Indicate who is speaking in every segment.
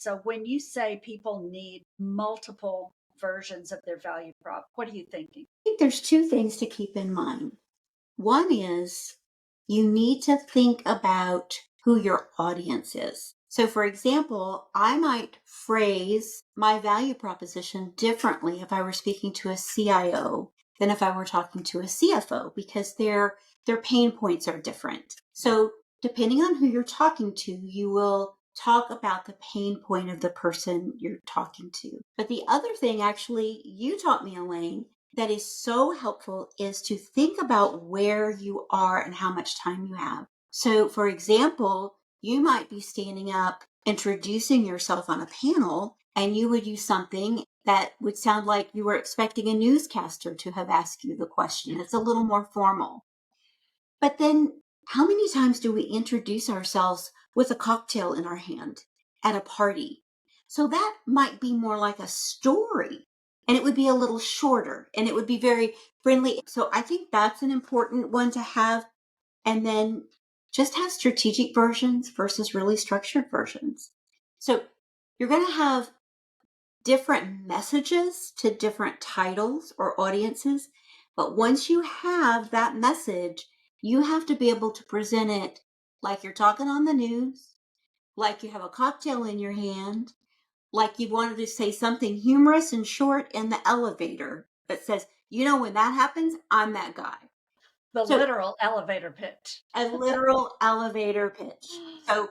Speaker 1: So when you say people need multiple versions of their value prop, what are you thinking?
Speaker 2: I think there's two things to keep in mind. One is you need to think about who your audience is. So, for example, I might phrase my value proposition differently if I were speaking to a CIO than if I were talking to a CFO because their pain points are different. So, depending on who you're talking to, you will talk about the pain point of the person you're talking to. But the other thing, actually, you taught me, Elaine, that is so helpful is to think about where you are and how much time you have. So, for example, you might be standing up introducing yourself on a panel, and you would use something that would sound like you were expecting a newscaster to have asked you the question. It's a little more formal. But then, how many times do we introduce ourselves with a cocktail in our hand at a party? So that might be more like a story, and it would be a little shorter and it would be very friendly. So I think that's an important one to have. And then just have strategic versions versus really structured versions. So you're going to have different messages to different titles or audiences. But once you have that message, you have to be able to present it like you're talking on the news, like you have a cocktail in your hand, like you wanted to say something humorous and short in the elevator that says, when that happens, I'm that guy.
Speaker 1: The
Speaker 2: So
Speaker 1: literal elevator pitch.
Speaker 2: a literal elevator pitch. So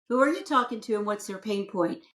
Speaker 2: who are you talking to and what's their pain point?